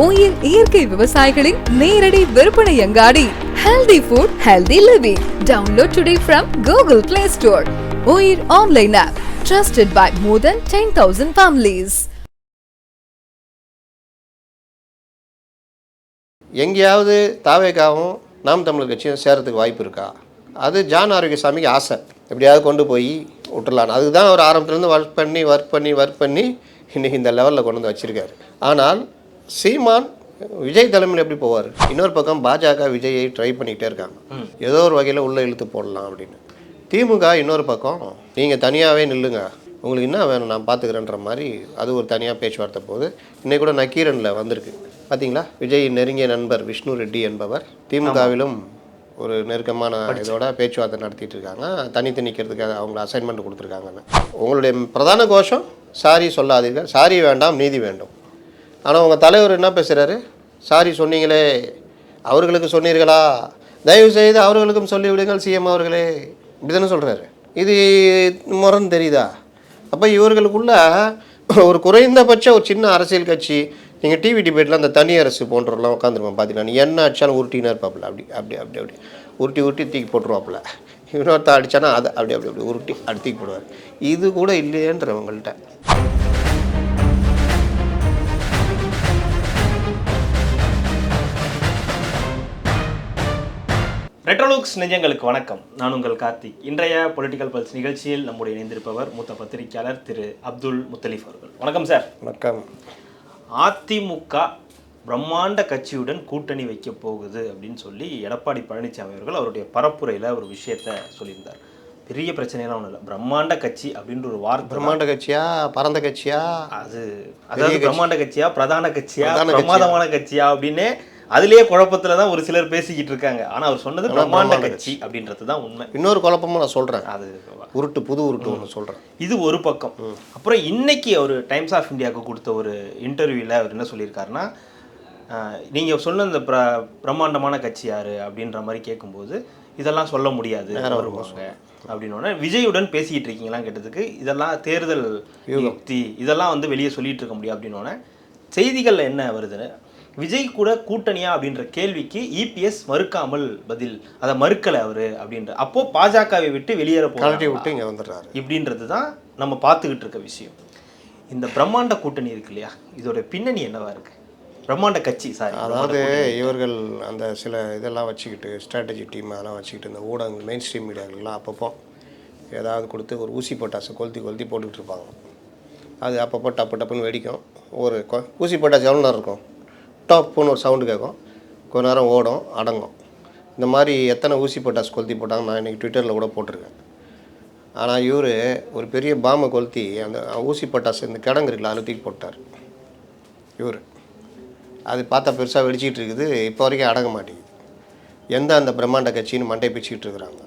Oil இயற்கை விவசாயிகளின் நேரடி விற்பனை அங்காடி. Healthy food, healthy living. Download today from Google Play Store. OIR online app, trusted by more than 10,000 families. எங்கேயாவது தாவேகாவும் நாம் தமிழர் கட்சியும் சேரத்துக்கு வாய்ப்பு இருக்கா? அது ஜான் ஆரோக்கியசாமிக்கு ஆசை, எப்படியாவது கொண்டு போய் விட்டுறலான்னு. அதுதான் அவர் ஆரம்பத்துலேருந்து ஒர்க் பண்ணி இன்றைக்கி இந்த லெவலில் கொண்டு வந்து வச்சுருக்காரு. ஆனால் சீமான் விஜய் தலைமையில் எப்படி போவார்? இன்னொரு பக்கம் பாஜக விஜயை ட்ரை பண்ணிக்கிட்டே இருக்காங்க, ஏதோ ஒரு வகையில் உள்ளே இழுத்து போடலாம் அப்படின்னு. திமுக இன்னொரு பக்கம் நீங்கள் தனியாகவே நில்லுங்க, உங்களுக்கு என்ன வேணும் நான் பார்த்துக்கிறேன்ற மாதிரி அது ஒரு தனியாக பேச்சுவார்த்தை போகுது. இன்றைக்கி கூட நக்கீரனில் வந்திருக்கு பார்த்தீங்களா? விஜய் நெருங்கிய நண்பர் விஷ்ணு ரெட்டி என்பவர் திமுகவிலும் ஒரு நெருக்கமான இதோட பேச்சுவார்த்தை நடத்திட்டு இருக்காங்க. தனித்து நிற்கிறதுக்காக அவங்கள அசைன்மெண்ட் கொடுத்துருக்காங்கன்னு. உங்களுடைய பிரதான கோஷம் சாரி சொல்லாதீர்கள், சாரி வேண்டாம், நீதி வேண்டும். ஆனால் உங்கள் தலைவர் என்ன பேசுகிறாரு? சாரி சொன்னீங்களே, அவர்களுக்கு சொன்னீர்களா, தயவு செய்து அவர்களுக்கும் சொல்லிவிடுங்கள் சிஎம் அவர்களே, இப்படி தானே சொல்கிறாரு. இது முரண் தெரியுதா? அப்போ இவர்களுக்குள்ள ஒரு குறைந்தபட்ச ஒரு சின்ன அரசியல் கட்சி, நீங்கள் டிவி டிபேட்டில் அந்த தனி அரசு போன்றவரெலாம் உட்காந்துருக்கோம் பார்த்தீங்கன்னா, நீ என்ன அடித்தாலும் உருட்டினா இருப்பாப்புல, அப்படி உருட்டி தூக்கி போட்டுருவாப்புல. இன்னொருத்த அடித்தானா அதை அப்படி உருட்டி தூக்கி போடுவார். இது கூட இல்லையன்றவங்கள்ட்ட. ரெட்ரோலுக்ஸ் நெஞ்சங்களுக்கு வணக்கம். நான் உங்கள் கார்த்திக். இன்றைய பொலிட்டிக்கல் பல்ஸ் நிகழ்ச்சியில் நம்முடைய இணைந்திருப்பவர் மூத்த பத்திரிகையாளர் திரு அப்துல் முத்தலீஃப் அவர்கள். வணக்கம் சார். வணக்கம். அதிமுக பிரம்மாண்ட கட்சியுடன் கூட்டணி வைக்க போகுது அப்படின்னு சொல்லி எடப்பாடி பழனிசாமி அவர்கள் அவருடைய பரப்புரையில் ஒரு விஷயத்த சொல்லியிருந்தார். பெரிய பிரச்சனைலாம் ஒன்றும் இல்லை, பிரம்மாண்ட கட்சி அப்படின்ற ஒரு வார்த்தை. பிரம்மாண்ட கட்சியா, பரந்த கட்சியா, அதாவது பிரம்மாண்ட கட்சியா, பிரதான கட்சியா, பிரமாதமான கட்சியா அப்படின்னு அதுலேயே குழப்பத்தில் தான் ஒரு சிலர் பேசிக்கிட்டு இருக்காங்க. ஆனால் அவர் சொன்னது பிரம்மாண்ட கட்சி அப்படின்றது தான் உண்மை. இன்னொரு குழப்பமும் நான் சொல்கிறேன், அது புது உருட்டு ஒன்று சொல்கிறேன். இது ஒரு பக்கம். அப்புறம் இன்னைக்கு அவர் டைம்ஸ் ஆஃப் இந்தியாவுக்கு கொடுத்த ஒரு இன்டர்வியூவில் அவர் என்ன சொல்லியிருக்காருன்னா, நீங்கள் சொன்ன இந்த பிரம்மாண்டமான கட்சி யார் அப்படின்ற மாதிரி கேட்கும்போது இதெல்லாம் சொல்ல முடியாது வருவாங்க அப்படின்னோடனே, விஜயுடன் பேசிக்கிட்டு இருக்கீங்களான்னு கேட்டதுக்கு இதெல்லாம் தேர்தல் யுக்தி, இதெல்லாம் வந்து வெளியே சொல்லிட்டு இருக்க முடியும் அப்படின்னோடனே, செய்திகளில் என்ன வருதுன்னு விஜய் கூட கூட்டணியா அப்படின்ற கேள்விக்கு இபிஎஸ் மறுக்காமல் பதில், அதை மறுக்கலை அவர் அப்படின்ற. அப்போ பாஜகவை விட்டு வெளியேற போராட்டி விட்டு இங்கே வந்துடுறாரு இப்படின்றது தான் நம்ம பார்த்துக்கிட்டு இருக்க விஷயம். இந்த பிரம்மாண்ட கூட்டணி இருக்கு இல்லையா, இதோட பின்னணி என்னவா இருக்கு? பிரம்மாண்ட கட்சி சார், அதாவது இவர்கள் அந்த சில இதெல்லாம் வச்சுக்கிட்டு, ஸ்ட்ராட்டஜி டீம் அதெல்லாம் வச்சுக்கிட்டு, இந்த ஊடகங்கள் மெயின் ஸ்ட்ரீம் மீடியாக்கள்லாம் அப்பப்போ ஏதாவது கொடுத்து ஒரு ஊசி பட்டாசை கொளுத்தி போட்டுக்கிட்டு இருப்பாங்க. அது அப்பப்போ டப்புன்னு வெடிக்கும். ஒரு ஊசி பட்டாசு எவ்வளோ நேரம் இருக்கும்? டாப்புன்னு ஒரு சவுண்டு கேட்கும், கொஞ்ச நேரம் ஓடும், அடங்கும். இந்த மாதிரி எத்தனை ஊசி பட்டாசு கொளுத்தி போட்டாங்க நான் இன்றைக்கி ட்விட்டரில் கூட போட்டிருக்கேன். ஆனால் இவர் ஒரு பெரிய பாம்பை கொளுத்தி அந்த ஊசி பட்டாசு இந்த கிடங்கு இருக்குல்ல அதில் தூக்கி போட்டார் இவர். அது பார்த்தா பெருசாக வெடிச்சிக்கிட்டு இருக்குது, இப்போ வரைக்கும் அடங்க மாட்டேங்குது. அந்த பிரம்மாண்ட கட்சின்னு மண்டை பிச்சுக்கிட்டு இருக்கிறாங்க.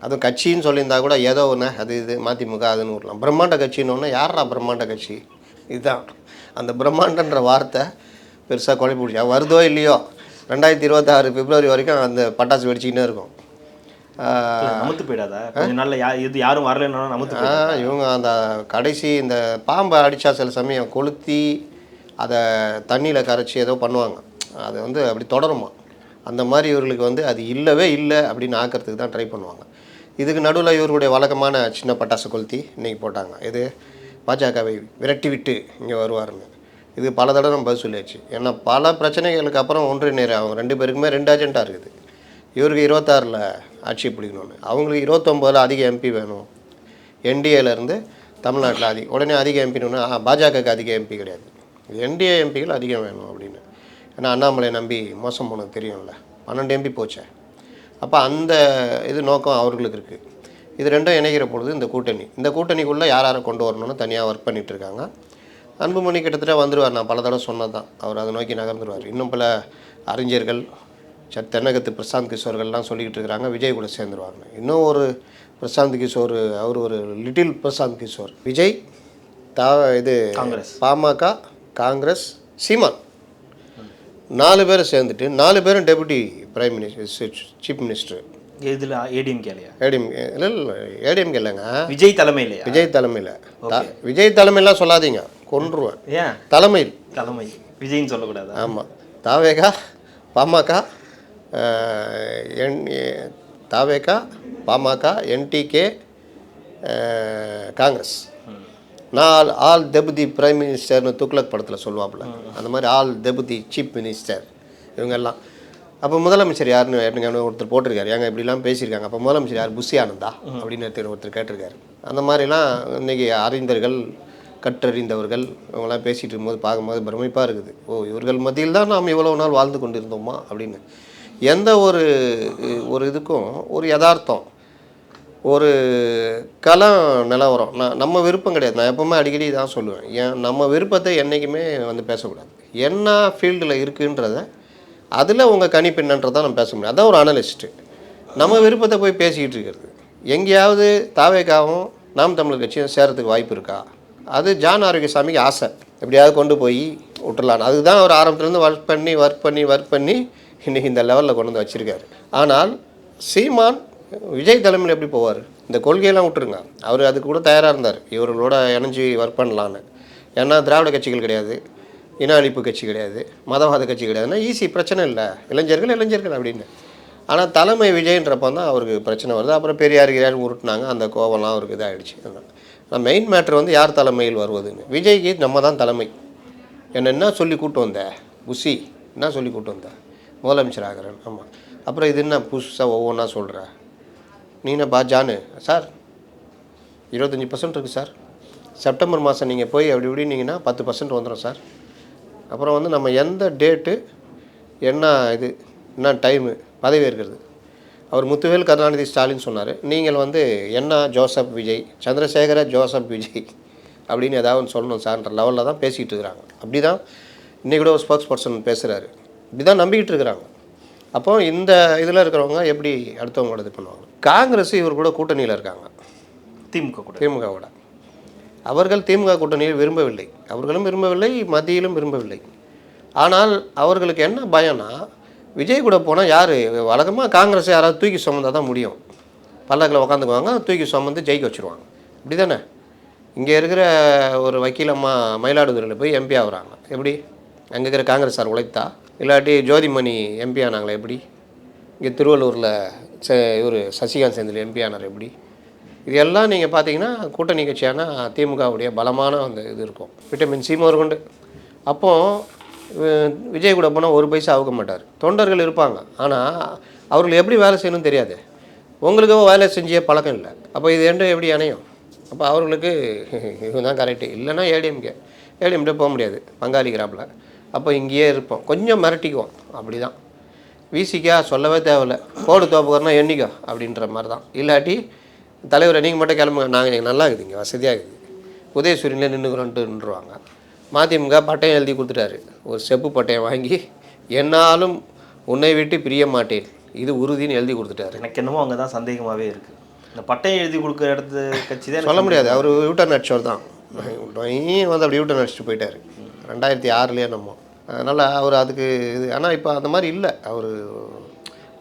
அதுவும் கட்சின்னு சொல்லியிருந்தா கூட ஏதோ ஒன்று அது இது மதிமுக அதுன்னு விடலாம். பிரம்மாண்ட கட்சின்னு ஒன்று யாரா பிரம்மாண்ட கட்சி? இதுதான் அந்த பிரம்மாண்டன்ற வார்த்தை பெருசாக குழப்பி பிடிச்சா வருதோ இல்லையோ 2026 பிப்ரவரி வரைக்கும் அந்த பட்டாசு வெடிச்சிக்கிட்டே இருக்கும். நமத்து போயிடாதா கொஞ்சம் நல்ல யாரும் வரலன்னா நமத்து. இவங்க அந்த கடைசி இந்த பாம்பை அடித்தா சில சமயம் கொளுத்தி அதை தண்ணியில் கரைச்சி ஏதோ பண்ணுவாங்க, அது வந்து அப்படி தொடருமா. அந்த மாதிரி இவர்களுக்கு வந்து அது இல்லவே இல்லை அப்படின்னு ஆக்கிறதுக்கு தான் ட்ரை பண்ணுவாங்க. இதுக்கு நடுவில் இவருடைய வழக்கமான சின்ன பட்டாசு கொளுத்தி இன்றைக்கி போட்டாங்க. இது பாஜகவை விரட்டி விட்டு இங்கே வருவாருன்னு. இது பல தடவை நம்ம பதில் சொல்லியாச்சு. ஏன்னா பல பிரச்சனைகளுக்கு அப்புறம் ஒன்றிணைற அவங்க 2 பேருக்குமே 2 அஜெண்டாக இருக்குது. இவருக்கு 26 ஆட்சி பிடிக்கணும்னு, அவங்களுக்கு 29 அதிக எம்பி வேணும். என்டிஏலேருந்து தமிழ்நாட்டில் உடனே அதிக எம்பின்னு பாஜகவுக்கு அதிக எம்பி கிடையாது, என்டிஏ எம்பிகள் அதிகம் வேணும் அப்படின்னு. ஏன்னா அண்ணாமலை நம்பி மோசம் போனது தெரியும்ல, 12 எம்பி போச்சே. அப்போ அந்த இது நோக்கம் அவர்களுக்கு இருக்குது. இது ரெண்டும் இணைகிற பொழுது இந்த கூட்டணிக்குள்ளே யாரை கொண்டு வரணும்னு தனியாக ஒர்க் பண்ணிகிட்டு இருக்காங்க. அன்புமணி கிட்டத்தட்ட வந்துடுவார், நான் பல தடவை சொன்னது தான், அவர் அதை நோக்கி நகர்ந்துருவார். இன்னும் பல அறிஞர்கள் தென்னகத்து பிரசாந்த் கிஷோர்கள்லாம் சொல்லிக்கிட்டு இருக்கிறாங்க விஜய் கூட சேர்ந்துருவாங்க. இன்னும் ஒரு பிரசாந்த் கிஷோர், அவர் ஒரு லிட்டில் பிரசாந்த் கிஷோர். விஜய் இது காங்கிரஸ், பாமக, காங்கிரஸ், சீமான் 4 பேரும் சேர்ந்துட்டு 4 பேரும் deputy prime minister, chief minister. இதில் ஏடிஎம்கே இல்லைங்க, விஜய் தலைமையில். விஜய் தலைமையில் சொல்லாதீங்க, கொன்றுவேன். தலைமையில் விஜய்ன்னு சொல்லக்கூடாது. ஆமாம், தாவேகா, பாமக, தாவேகா, பாமக, என்டிகே, காங்கிரஸ். நான் ஆல் டெபுட்டி பிரைம் மினிஸ்டர்னு துக்ளக் படத்தில் சொல்லுவாப்புல, அந்த மாதிரி ஆல் டெபுட்டி சீஃப் மினிஸ்டர் இவங்கெல்லாம். அப்போ முதலமைச்சர் யாருன்னு எப்படிங்க ஒருத்தர் போட்டிருக்காரு, ஏங்க இப்படிலாம் பேசியிருக்காங்க, அப்போ முதலமைச்சர் யார் புஷி ஆனந்தா அப்படின்னு ஒருத்தர் கேட்டிருக்காரு. அந்த மாதிரிலாம் இன்றைக்கி அறிஞர்கள், கற்றறிந்தவர்கள் இவங்கெல்லாம் பேசிகிட்டு இருக்கும்போது பார்க்கும்போது பிரமிப்பாக இருக்குது. ஓ, இவர்கள் மத்தியில் தான் நாம் இவ்வளோ நாள் வாழ்ந்து கொண்டு இருந்தோமா அப்படின்னு. எந்த ஒரு இதுக்கும் ஒரு யதார்த்தம், ஒரு களம் நிலவரம். நம்ம விருப்பம் கிடையாது. நான் எப்போவுமே அடிக்கடி தான் சொல்லுவேன், ஏன் நம்ம விருப்பத்தை என்றைக்குமே வந்து பேசக்கூடாது. என்ன ஃபீல்டில் இருக்குன்றத அதில் உங்கள் கணிப்பு என்னன்றதான் நம்ம பேச முடியும். அதான் ஒரு அனலிஸ்ட்டு. நம்ம விருப்பத்தை போய் பேசிக்கிட்டு இருக்கிறது. எங்கேயாவது தாவேகாவும் நாம் தமிழர் கட்சியும் சேரத்துக்கு வாய்ப்பு இருக்கா? அது ஜான் ஆரோக்கியசாமிக்கு ஆசை, எப்படியாவது கொண்டு போய் விட்டுடலான்னு. அதுதான் அவர் ஆரம்பத்துலேருந்து ஒர்க் பண்ணி இன்றைக்கி இந்த லெவலில் கொண்டு வந்து வச்சுருக்காரு. ஆனால் சீமான் விஜய் தலைமையில் எப்படி போவார்? இந்த கொள்கையெல்லாம் விட்டுருங்க, அவர் அதுக்கு கூட தயாராக இருந்தார், இவர்களோட இணைஞ்சி ஒர்க் பண்ணலான்னு. ஏன்னா திராவிட கட்சிகள் கிடையாது, இன அழிப்பு கட்சி கிடையாது, மதவாத கட்சி கிடையாதுன்னா ஈஸி, பிரச்சனை இல்லை, இளைஞர்கள் அப்படின்னு. ஆனால் தலைமை விஜய்ன்றப்போ தான் அவருக்கு பிரச்சனை வருது. அப்புறம் பெரியார் உருட்டினாங்க, அந்த கோவம்லாம் அவருக்கு இதாகிடுச்சு. ஆனால் மெயின் மேட்ரு வந்து யார் தலைமையில் வருவதுன்னு. விஜய்க்கு நம்ம தான் தலைமை. என்ன சொல்லி கூப்பிட்டு வந்த புஷி, என்ன சொல்லி கூப்பிட்டு வந்த முதலமைச்சர் ஆகிறேன். ஆமாம், அப்புறம் இது என்ன புதுசாக ஒவ்வொன்றா சொல்கிற நீ என்ன ஜானு சார்? 25% இருக்குது சார், செப்டம்பர் மாதம் நீங்கள் போய் அப்படி இப்படின்னீங்கன்னா 10% வந்துடும் சார். அப்புறம் வந்து நம்ம எந்த டேட்டு என்ன டைமு பதவி இருக்கிறது. அவர் முத்துவேல் கருணாநிதி ஸ்டாலின் சொன்னார், நீங்கள் வந்து ஜோசப் விஜய், சந்திரசேகர ஜோசப் விஜய் அப்படின்னு ஏதாவது சொல்லணும் சார்ன்ற லெவலில் தான் பேசிகிட்டு இருக்கிறாங்க. அப்படி தான் இன்றைக்கி கூட ஒரு ஸ்போக்ஸ் பர்சன் பேசுகிறாரு. இப்படி தான் நம்பிக்கிட்டு இருக்கிறாங்க. அப்போ இந்த இதில் இருக்கிறவங்க எப்படி அடுத்தவங்களோட இது பண்ணுவாங்க? காங்கிரஸ் இவர் கூட கூட்டணியில் இருக்காங்க, திமுகவோட. அவர்கள் திமுக கூட்டணியை விரும்பவில்லை, அவர்களும் விரும்பவில்லை, மத்தியிலும் விரும்பவில்லை. ஆனால் அவர்களுக்கு என்ன பயம்னா, விஜய் கூட போனால் யார் வழக்கமாக காங்கிரஸ் யாராவது தூக்கி சுமந்தால் தான் முடியும். பல்லக்கில் உட்காந்துக்குவாங்க, தூக்கி சுமந்து ஜெயிக்க வச்சுருவாங்க. இப்படி தானே இங்கே இருக்கிற ஒரு வக்கீலம்மா மயிலாடுதுறையில் போய் எம்பி ஆகுறாங்க. எப்படி? அங்கே இருக்கிற காங்கிரஸ் சார் உழைத்தா? இல்லாட்டி ஜோதிமணி எம்பி ஆனாங்களே எப்படி? இங்கே திருவள்ளூரில் இவர் சசிகாந்த் செந்தில் எம்பி ஆனார் எப்படி? இது எல்லாம் நீங்கள் பார்த்தீங்கன்னா கூட்டணி கட்சியான திமுகவுடைய பலமான அந்த இது இருக்கும், விட்டமின் சி முதற்கொண்டு. அப்போது விஜய் கூட போனால் ஒரு பைசா ஆக மாட்டார். தொண்டர்கள் இருப்பாங்க, ஆனால் அவர்கள் எப்படி வேலை செய்யணும்னு தெரியாது. உங்களுக்கும் வேலை செஞ்சே பழக்கம் இல்லை. அப்போ இது எப்படி இணையும்? அப்போ அவர்களுக்கு இதுதான் கரெக்டு. இல்லைன்னா ஏடிஎம்கிட்ட போக முடியாது, பங்காளிக்கிறாப்புல. அப்போ இங்கேயே இருப்போம், கொஞ்சம் மிரட்டிக்குவோம். அப்படி தான் விசிக்கா சொல்லவே தேவையில்லை, போடு தோப்புக்கிறனா எண்ணிக்கோ அப்படின்ற மாதிரி தான். இல்லாட்டி தலைவரை நீங்கள் மட்டும் கிளம்புங்க, நாங்கள் நல்லா இருக்குதுங்க, வசதியாக இருக்குது, உதயசூரியனில் நின்றுக்கிறோன்ட்டுருவாங்க. மதிமுக பட்டயம் எழுதி கொடுத்துட்டாரு, ஒரு செப்பு பட்டயம் வாங்கி என்னாலும் உன்னை விட்டு பிரிய மாட்டேன், இது உறுதின்னு எழுதி கொடுத்துட்டாரு. எனக்கு என்னமோ அங்கே தான் சந்தேகமாகவே இருக்குது. இந்த பட்டயம் எழுதி கொடுக்குற இடத்து கட்சி தான் சொல்ல முடியாது. அவர் யூட்டர்ன் அடிச்சவர் தான் வந்து அப்படி யூட்டர்ன் அடிச்சுட்டு போயிட்டார் 2006 நம்ம. அதனால் அவர் அதுக்கு இது. ஆனால் இப்போ அந்த மாதிரி இல்லை, அவர்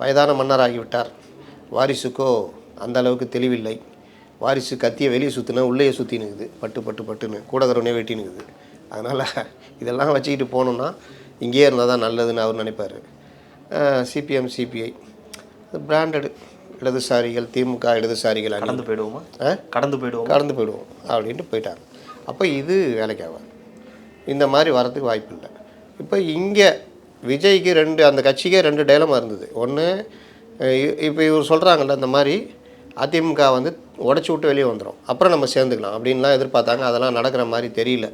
வயதான மன்னர் ஆகிவிட்டார். வாரிசுக்கோ அந்த அளவுக்கு தெளிவில்லை. வாரிசு கத்தியை வெளியே சுற்றினா உள்ளேயே சுற்றினுக்குது, பட்டுன்னு கூடகரவனே வெட்டினுக்குது. அதனால் இதெல்லாம் வச்சுக்கிட்டு போகணுன்னா இங்கேயே இருந்தால் தான் நல்லதுன்னு அவர் நினைப்பார். சிபிஎம் சிபிஐ பிராண்டடு இடதுசாரிகள், திமுக இடதுசாரிகள் கடந்து போயிடுவோம் அப்படின்ட்டு போயிட்டாங்க. அப்போ இது வேலைக்கு ஆகாது, இந்த மாதிரி வரதுக்கு வாய்ப்பு இல்லை. இப்போ இங்கே விஜய்க்கு அந்த கட்சிக்கே 2 டைலமா இருந்தது. ஒன்று, இப்போ இவர் சொல்கிறாங்கல்ல, இந்த மாதிரி அதிமுக வந்து உடச்சி விட்டு வெளியே வந்துடும், அப்புறம் நம்ம சேர்ந்துக்கலாம் அப்படின்லாம் எதிர்பார்த்தாங்க. அதெல்லாம் நடக்கிற மாதிரி தெரியல.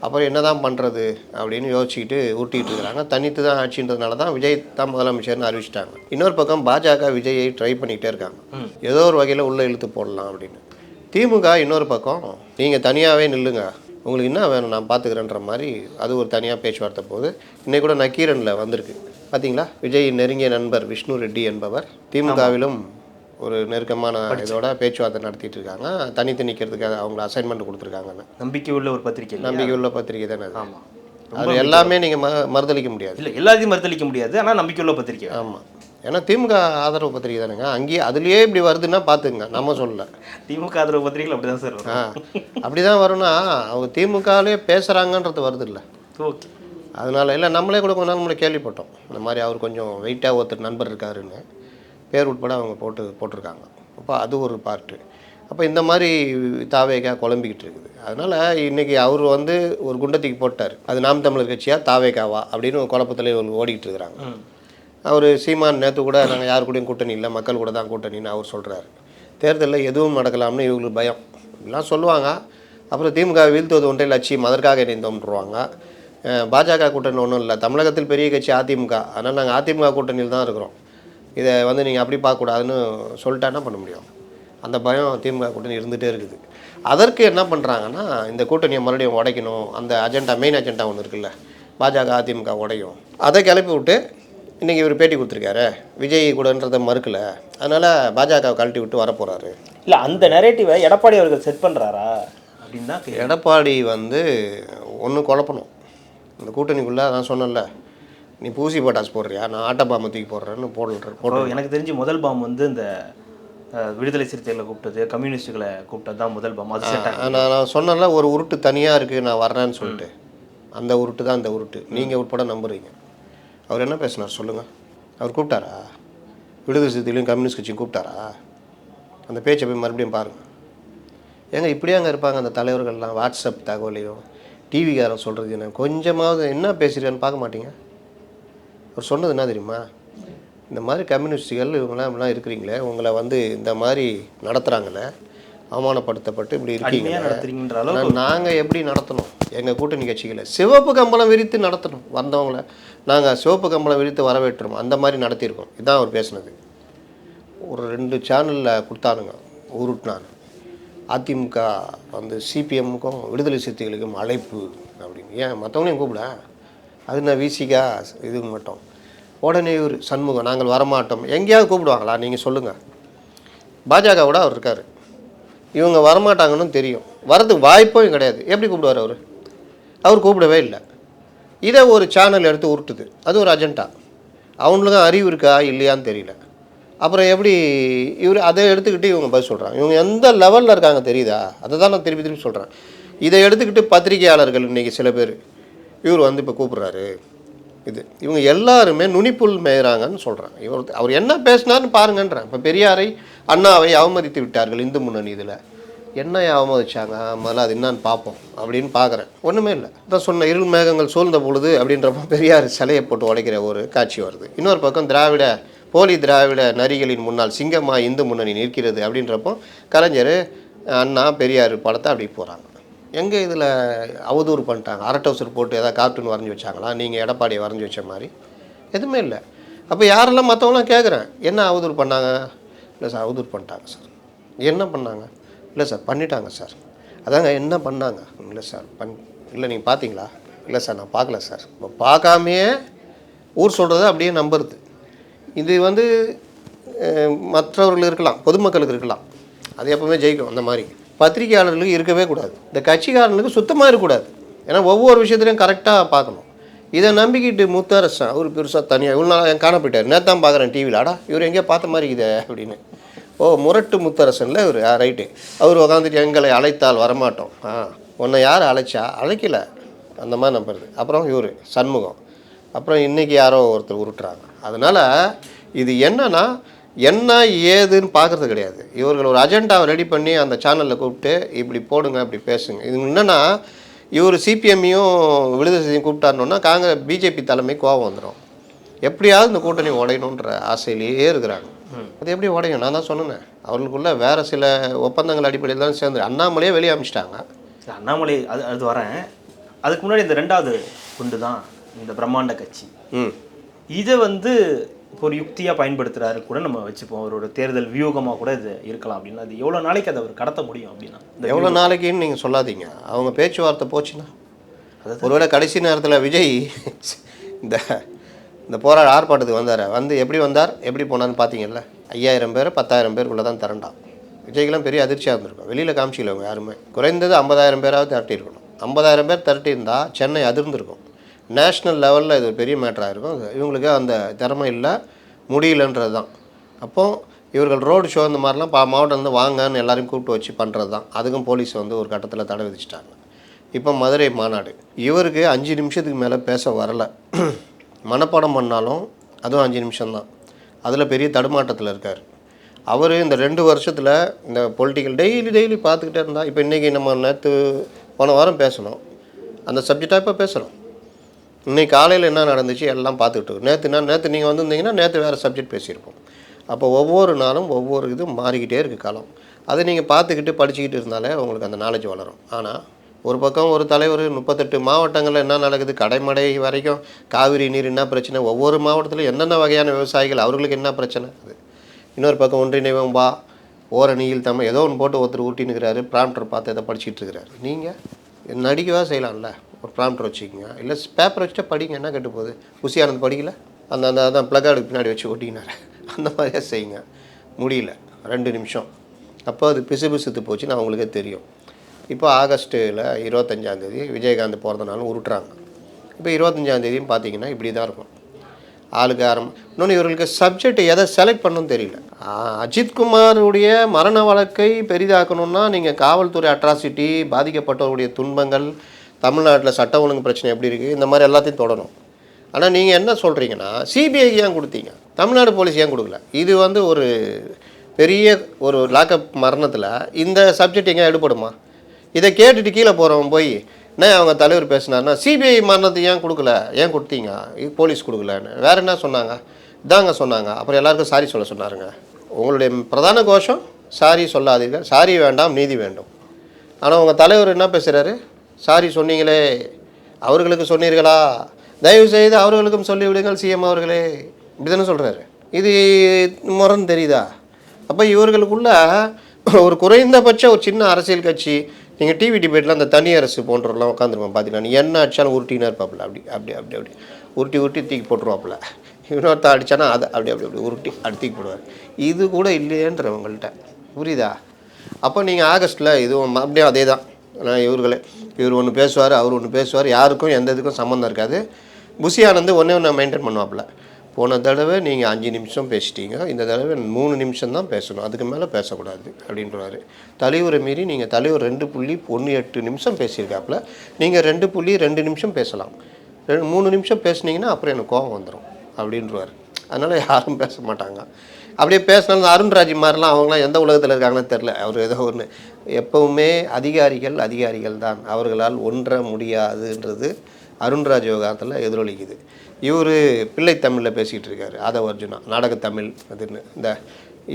அப்புறம் என்ன தான் பண்ணுறது அப்படின்னு யோசிச்சுக்கிட்டு ஊட்டிகிட்டு இருக்கிறாங்க. தனித்து தான் ஆட்சின்றதுனால தான் விஜய் தான் முதலமைச்சர்னு அறிவிச்சிட்டாங்க. இன்னொரு பக்கம் பாஜக விஜயை ட்ரை பண்ணிக்கிட்டே இருக்காங்க, ஏதோ ஒரு வகையில் உள்ளே இழுத்து போடலாம் அப்படின்னு. திமுக இன்னொரு பக்கம் நீங்கள் தனியாகவே நில்லுங்க, உங்களுக்கு என்ன வேணும் நான் பார்த்துக்கிறேன்ற மாதிரி அது ஒரு தனியாக பேச்சுவார்த்தை போகுது. இன்றைக்கி கூட நக்கீரனில் வந்திருக்கு பார்த்தீங்களா, விஜய் நெருங்கிய நண்பர் விஷ்ணு ரெட்டி என்பவர் திமுகவிலும் ஒரு நெருக்கமான இதோட பேச்சுவார்த்தை நடத்திட்டு இருக்காங்க. தனித்து நிற்கிறதுக்காக அவங்கள அசைன்மெண்ட் கொடுத்துருக்காங்கன்னு. நம்பிக்கை உள்ள பத்திரிகை தானே அது. ஆமாம், அது எல்லாமே நீங்கள் மறுதளிக்க முடியாது. இல்லை, எல்லாத்தையும் மறுதளிக்க முடியாது, ஆனால் நம்பிக்கை உள்ள பத்திரிகை. ஆமாம், ஏன்னா திமுக ஆதரவு பத்திரிகை தானுங்க. அங்கேயே அதுலேயே இப்படி வருதுன்னா பார்த்துங்க, நம்ம சொல்லலை. திமுக ஆதரவு பத்திரிகைகள் அப்படி தான் சார் வரும். அப்படி தான் வரும்னா அவங்க திமுகவிலே பேசுகிறாங்கன்றது வருது இல்லை. ஓகே, அதனால் இல்லை நம்மளே கூட கொஞ்ச நாள் முன்னாடி கேள்விப்பட்டோம் இந்த மாதிரி அவர் கொஞ்சம் வெயிட்டாக ஒருத்தர் நண்பர் இருக்காருன்னு பேர் உட்பட அவங்க போட்டிருக்காங்க. அப்போ அது ஒரு பார்ட்டு. அப்போ இந்த மாதிரி தாவேகா குழம்பிக்கிட்டு இருக்குது. அதனால் இன்றைக்கி அவர் வந்து ஒரு குண்டத்துக்கு போட்டார், அது நாம் தமிழர் கட்சியா தாவேகாவா அப்படின்னு ஒரு குழப்பத்தில் இவங்க ஓடிக்கிட்டு இருக்கிறாங்க. அவர் சீமான் நேற்று கூட நாங்கள் யார் கூடயும் கூட்டணி இல்லை, மக்கள் கூட தான் கூட்டணின்னு அவர் சொல்கிறாரு. தேர்தலில் எதுவும் நடக்கலாம்னு இவங்களுக்கு பயம் இப்படிலாம் சொல்லுவாங்க. அப்புறம் திமுக வீழ்த்துவது ஒன்றை லட்சியம், அதற்காக இணைந்தோம்ன்றுவாங்க. பாஜக கூட்டணி ஒன்றும் இல்லை, தமிழகத்தில் பெரிய கட்சி அதிமுக, அதனால் நாங்கள் அதிமுக கூட்டணியில் தான் இருக்கிறோம், இதை வந்து நீங்கள் அப்படி பார்க்கக்கூடாதுன்னு சொல்லிட்டா என்ன பண்ண முடியும்? அந்த பயம் திமுக கூட்டணி இருந்துகிட்டே இருக்குது. அதற்கு என்ன பண்ணுறாங்கன்னா, இந்த கூட்டணியை மறுபடியும் உடைக்கணும், அந்த அஜெண்டா மெயின் அஜெண்டா ஒன்று இருக்குல்ல, பாஜக அதிமுக உடையும், அதை கிளப்பி விட்டு இன்றைக்கி இவர் பேட்டி கொடுத்துருக்காரு, விஜய் கூடன்றதை மறுக்கலை, அதனால் பாஜகவை கழட்டி விட்டு வரப்போகிறாரு. இல்லை அந்த நெரேட்டிவை எடப்பாடி அவர்கள் செட் பண்ணுறாரா அப்படின்னு தான். எடப்பாடி வந்து ஒன்று குழப்பணும் இந்த கூட்டணிக்குள்ளே. நான் சொன்னேன்ல, நீ பூசி பட்டாசு போடுறியா, நான் ஆட்ட பாம்பு தூக்கி போடுறேன்னு போடுறேன். எனக்கு தெரிஞ்சு முதல் பாம்பு வந்து இந்த விடுதலை சிறுத்தைகளை கூப்பிட்டது, கம்யூனிஸ்டுகளை கூப்பிட்டது தான் முதல் பாம்பு. அது நான் சொன்னேன்ல, ஒரு உருட்டு தனியாக இருக்குது நான் வர்றேன்னு சொல்லிட்டு, அந்த உருட்டு தான் இந்த உருட்டு. நீங்கள் உட்பட நம்புறீங்க. அவர் என்ன பேசினார் சொல்லுங்கள்? அவர் கூப்பிட்டாரா? விடுதலை சிறுத்தைகளையும் கம்யூனிஸ்ட் கட்சியும் கூப்பிட்டாரா? அந்த பேச்சை போய் மறுபடியும் பாருங்கள். ஏங்க இப்படியே அங்கே இருப்பாங்க அந்த தலைவர்கள்லாம், வாட்ஸ்அப் தகவலையும் டிவிக்காரன் சொல்கிறது என்ன, கொஞ்சமாவது என்ன பேசுகிறேன்னு பார்க்க மாட்டீங்க? அவர் சொன்னது என்ன தெரியுமா? இந்த மாதிரி கம்யூனிஸ்டுகள் இவங்களாம் இப்படிலாம் இருக்கிறீங்களே, உங்களை வந்து இந்த மாதிரி நடத்துகிறாங்களே, அவமானப்படுத்தப்பட்டு இப்படி இருக்கீங்க, நாங்கள் எப்படி நடத்தணும் எங்கள் கூட்டணி கட்சிகளை? சிவப்பு கம்பளம் விரித்து நடத்தணும், வந்தவங்கள நாங்கள் சிவப்பு கம்பளம் விரித்து வரவேற்றோம், அந்த மாதிரி நடத்தியிருக்கோம். இதுதான் அவர் பேசுனது. ஒரு 2 சேனலில் கொடுத்தானுங்க, உருட்டினாங்க. அதிமுக வந்து சிபிஎம்முக்கும் விடுதலை சிறுத்தைகளுக்கும் அழைப்பு அப்படின்னு. ஏன் மற்றவங்களையும் கூப்பிட, அது நான் விசிகா இதுக்கு மட்டும் உடனே ஒரு சண்முகம் நாங்கள் வரமாட்டோம், எங்கேயாவது கூப்பிடுவாங்களா நீங்கள் சொல்லுங்கள்? பாஜகவோட அவர் இருக்கார், இவங்க வரமாட்டாங்கன்னு தெரியும், வரதுக்கு வாய்ப்பும் கிடையாது. எப்படி கூப்பிடுவார் அவர்? அவர் கூப்பிடவே இல்லை. இதை ஒரு சேனல் எடுத்து உருட்டுது, அது ஒரு அஜெண்டா. அவங்களுக்கும் அறிவு இருக்கா இல்லையான்னு தெரியல. அப்புறம் எப்படி இவர் அதை எடுத்துக்கிட்டு இவங்க பதில் சொல்கிறாங்க? இவங்க எந்த லெவலில் இருக்காங்க தெரியுதா? அதை தான் நான் திருப்பி சொல்கிறேன். இதை எடுத்துக்கிட்டு பத்திரிகையாளர்கள் இன்றைக்கி சில பேர் இவர் வந்து இப்போ கூப்பிட்றாரு, இவங்க எல்லாருமே நுனிப்புல் மேய்கிறாங்கன்னு சொல்கிறாங்க. அவர் என்ன பேசினார்னு பாருங்கன்றேன். இப்போ பெரியாரை அண்ணாவை அவமதித்து விட்டார்கள் இந்து முன்னணி. இதில் என்ன அவமதிச்சாங்க முதல்ல, அது என்னான்னு பார்ப்போம் அப்படின்னு பார்க்குறேன். ஒன்றுமே இல்லை. தான் சொன்ன இருள் மேகங்கள் சூழ்ந்த பொழுது அப்படின்றப்போ பெரியார் சிலையை போட்டு உடைக்கிற ஒரு காட்சி வருது. இன்னொரு பக்கம் போலி திராவிட நரிகளின் முன்னால் சிங்கமா இந்து முன்னணி நிற்கிறது அப்படின்றப்போ கலைஞர் அண்ணா பெரியார் படத்தை அப்படி போகிறாங்க. எங்கே இதில் அவதூறு பண்ணிட்டாங்க? அரட்டவுசர் போட்டு ஏதாவது கார்ட்டூன் வரைஞ்சி வச்சாங்களா? நீங்கள் எடப்பாடியை வரைஞ்சி வச்ச மாதிரி எதுவுமே இல்லை. அப்போ யாரெல்லாம் மற்றவங்களாம் கேட்குறேன், என்ன அவதூறு பண்ணாங்க? இல்லை சார் அவதூறு பண்ணிட்டாங்க சார். என்ன பண்ணாங்க? இல்லை சார் பண்ணிட்டாங்க சார். அதாங்க என்ன பண்ணாங்க? இல்லை சார் இல்லை நீங்கள் பார்த்தீங்களா? இல்லை சார் நான் பார்க்கல சார். இப்போ பார்க்காமையே ஊர் சொல்கிறத அப்படியே நம்புறது. இது வந்து மற்றவர்கள் இருக்கலாம், பொதுமக்களுக்கு இருக்கலாம், அது எப்பவுமே ஜெயிக்கும். அந்த மாதிரி பத்திரிகையாளர்களுக்கு இருக்கவே கூடாது, இந்த கட்சிக்காரர்களுக்கு சுத்தமாக இருக்கக்கூடாது. ஏன்னா ஒவ்வொரு விஷயத்துலையும் கரெக்டாக பார்க்கணும். இதை நம்பிக்கிட்டு முத்தரசன் அவர் பெருசாக தனியாக இவ்வளோ நாள் காண போயிட்டார். நேற்று தான் பார்க்குறேன் டிவியில், ஆடா இவர் எங்கேயோ பார்த்த மாதிரி இதை அப்படின்னு. முரட்டு முத்தரசனில் இவர் ரைட்டு. அவர் உட்காந்துட்டு எங்களை அழைத்தால் வரமாட்டோம், உன்னை யார் அழைக்கலை அந்த மாதிரி நம்புறது. அப்புறம் இவர் சண்முகம், அப்புறம் இன்றைக்கி யாரோ ஒருத்தர் உருட்டுறாங்க. அதனால் இது என்னன்னா என்ன ஏதுன்னு பார்க்குறது கிடையாது. இவர்கள் ஒரு அஜெண்டாவை ரெடி பண்ணி அந்த சேனலில் கூப்பிட்டு இப்படி போடுங்க இப்படி பேசுங்க. இது என்னென்னா இவர் சிபிஎம்மையும் விடுதலை செய்தியும் கூப்பிட்டாருனோன்னா பிஜேபி தலைமை கோபம் வந்துடும். எப்படியாவது இந்த கூட்டணி உடையணுன்ற ஆசையிலேயே இருக்கிறாங்க. அது எப்படி உடையும்? நான் தான் சொன்னேன், அவர்களுக்குள்ள வேறு சில ஒப்பந்தங்கள் அடிப்படையில் தான் சேர்ந்து அண்ணாமலையே வெளியே அமைச்சிட்டாங்க. அண்ணாமலை அது வரேன். அதுக்கு முன்னாடி இந்த 2வது குண்டு தான் இந்த பிரம்மாண்ட கட்சி. இதை வந்து ஒரு யுக்தியாக பயன்படுத்துகிறாரு கூட நம்ம வச்சுப்போம். அவரோட தேர்தல் வியூகமாக கூட இது இருக்கலாம் அப்படின்னா, அது எவ்வளோ நாளைக்கு அதை அவர் கடத்த முடியும் அப்படின்னா? எவ்வளோ நாளைக்குன்னு நீங்கள் சொல்லாதீங்க. அவங்க பேச்சுவார்த்தை போச்சுன்னா ஒருவேளை கடைசி நேரத்தில் விஜய் இந்த போராட ஆர்ப்பாட்டத்துக்கு வந்து எப்படி வந்தார் எப்படி போனான்னு பார்த்தீங்கல்ல, 5000 பேர் 10,000 பேருக்குள்ளே தான் திரண்டான். விஜய்க்கெல்லாம் பெரிய அதிர்ச்சியாக இருந்திருக்கும். வெளியில் காமிச்சிக்கல அவங்க யாருமே. குறைந்தது 50,000 பேராவது திரட்டியிருக்கணும். 50,000 பேர் திரட்டியிருந்தால் சென்னை அதிர்ந்திருக்கும். நேஷ்னல் லெவலில் இது பெரிய மேட்டராக இருக்கும். இவங்களுக்கு அந்த திறமை இல்லை, முடியலன்றது தான். அப்போது இவர்கள் ரோடு ஷோ இந்த மாதிரிலாம் மாவட்டம் வந்து வாங்கன்னு எல்லாரையும் கூப்பிட்டு வச்சு பண்ணுறது தான். அதுக்கும் போலீஸ் வந்து ஒரு கட்டத்தில் தடை விதிச்சிட்டாங்க. இப்போ மதுரை மாநாடு, இவருக்கு 5 நிமிஷத்துக்கு மேலே பேச வரலை. மனப்பாடம் பண்ணாலும் அதுவும் 5 நிமிஷம்தான். அதில் பெரிய தடுமாட்டத்தில் இருக்கார் அவர். இந்த 2 வருஷத்தில் இந்த பொலிட்டிக்கல் டெய்லி பார்த்துக்கிட்டே இருந்தால், இப்போ இன்றைக்கி நம்ம போன வாரம் பேசணும், அந்த சப்ஜெக்டாக இப்போ பேசுகிறோம். இன்றைக்கி காலையில் என்ன நடந்துச்சு எல்லாம் பார்த்துக்கிட்டு, நேற்று நீங்கள் வந்திருந்தீங்கன்னா நேற்று வேறு சப்ஜெக்ட் பேசியிருப்போம். அப்போ ஒவ்வொரு நாளும் ஒவ்வொரு இது மாறிக்கிட்டே இருக்குது காலம். அதை நீங்கள் பார்த்துக்கிட்டு படிச்சுக்கிட்டு இருந்தாலே உங்களுக்கு அந்த நாலேஜ் வளரும். ஆனால் ஒரு பக்கம் ஒரு தலைவர் 38 மாவட்டங்களில் என்ன நடக்குது, கடைமடை வரைக்கும் காவிரி நீர் என்ன பிரச்சனை, ஒவ்வொரு மாவட்டத்திலும் என்னென்ன வகையான விவசாயிகள் அவர்களுக்கு என்ன பிரச்சனை அது. இன்னொரு பக்கம் ஒன்றிணைவம் வா ஓரணியில் தமிழ் ஏதோ ஒன்று போட்டு ஒருத்தர் ஊட்டினுக்கிறாரு, ப்ராம்ப்டர் பார்த்து எதை படிச்சுட்டு இருக்கிறாரு. நீங்கள் நடிக்கவா செய்யலாம்ல, ஒரு ப்ராம்ப்டர் வச்சுக்கிங்க, இல்லை பேப்பர் வச்சுட்டு படிங்க, என்ன கெட்டு போகுது. புசி ஆனந்த் படிக்கல, அந்த அதான் ப்ளக்கார்டுக்கு பின்னாடி வச்சு ஒட்டிக்கினார், அந்த மாதிரியா செய்யுங்க. முடியல 2 நிமிஷம். அப்போ அது பிசுபிசுத்து போச்சு, நான் உங்களுக்கே தெரியும். இப்போ ஆகஸ்ட்டில் 25ஆந்தேதி விஜயகாந்த் பிறந்த நாள் உருட்டுறாங்க. இப்போ 25ஆந்தேதியும் பார்த்தீங்கன்னா இப்படி தான் இருக்கும். ஆளுக்கு இன்னொன்று இவர்களுக்கு சப்ஜெக்ட் எதை செலக்ட் பண்ணணும்னு தெரியல. அஜித்குமாருடைய மரண வழக்கை பெரிதாக்கணும்னா நீங்கள் காவல்துறை அட்ராசிட்டி, பாதிக்கப்பட்டவருடைய துன்பங்கள், தமிழ்நாட்டில் சட்ட ஒழுங்கு பிரச்சனை எப்படி இருக்குது, இந்த மாதிரி எல்லாத்தையும் தொடரும். ஆனால் நீங்கள் என்ன சொல்கிறீங்கன்னா சிபிஐக்கு ஏன் கொடுத்தீங்க, தமிழ்நாடு போலீஸ் ஏன் கொடுக்கல? இது ஒரு பெரிய ஒரு லாக்அப் மரணத்தில் இந்த சப்ஜெக்ட் எங்கே எடுபடுமா? இதை கேட்டுட்டு கீழே போகிறவன் போய் என்ன அவங்க தலைவர் பேசினார்னா சிபிஐ மரணத்தை ஏன் கொடுக்கல, ஏன் கொடுத்தீங்க, போலீஸ் கொடுக்கலன்னு வேறு என்ன சொன்னாங்க, இதாங்க சொன்னாங்க. அப்புறம் எல்லாருக்கும் சாரி சொல்ல சொன்னாருங்க. உங்களுடைய பிரதான கோஷம் சாரி சொல்லாதீர்கள், சாரி வேண்டாம் நீதி வேண்டும். ஆனால் உங்கள் தலைவர் என்ன பேசுகிறாரு, சாரி சொன்னீங்களே அவர்களுக்கு சொன்னீர்களா, தயவு செய்து அவர்களுக்கும் சொல்லிவிடுங்கள் சிஎம் அவர்களே, இப்படி தானே சொல்கிறாரு. இது முறைன்னு தெரியுதா? அப்போ இவர்களுக்குள்ள ஒரு குறைந்தபட்ச ஒரு சின்ன அரசியல் கட்சி, நீங்கள் டிவி டிபேட்டில் அந்த தனி அரசு போன்றவரெலாம் உட்காந்துருப்போம் பார்த்தீங்கன்னா, நீ என்ன அடித்தாலும் உருட்டினா இருப்பாப்புல, அப்படி உருட்டி தூக்கி போட்டுருவாப்புல. இன்னொருத்த அடித்தானா அதை அப்படி உருட்டி தூக்கி போடுவார். இது கூட இல்லையன்றவங்கள்ட்ட புரியுதா? அப்போ நீங்கள் ஆகஸ்ட்டில் இதுவும் அப்படியே அதே தான். இவர் ஒன்று பேசுவார், அவர் ஒன்று பேசுவார், யாருக்கும் எந்த இதுக்கும் சம்மந்தம் இருக்காது. புசி ஆனந்த் ஒன்று மெயின்டைன் பண்ணுவாப்புல. போன தடவை நீங்கள் 5 நிமிஷம் பேசிட்டீங்க, இந்த தடவை 3 நிமிஷம் தான் பேசணும், அதுக்கு மேலே பேசக்கூடாது அப்படின்றாரு. தலைவரை மீறி நீங்கள் தலைவர் 2.18 நிமிஷம் பேசியிருக்காப்புல, நீங்கள் 2.2 நிமிஷம் பேசலாம், 3 நிமிஷம் பேசுனீங்கன்னா அப்புறம் எனக்கு கோபம் வந்துடும் அப்படின்றாரு. அதனால் யாரும் பேச மாட்டாங்க. அப்படியே பேசினாலும் அருண்ராஜ் மாதிரிலாம் அவங்களாம் எந்த உலகத்தில் இருக்காங்கன்னு தெரில. அவர் ஏதோ ஒன்று, எப்போவுமே அதிகாரிகள் தான், அவர்களால் ஒன்ற முடியாதுன்றது அருண்ராஜ் விவகாரத்தில் எதிரொலிக்குது. இவர் பிள்ளை தமிழில் பேசிகிட்டு இருக்காரு, ஆதவ அர்ஜுனா நாடகத்தமிழ் அதுன்னு இந்த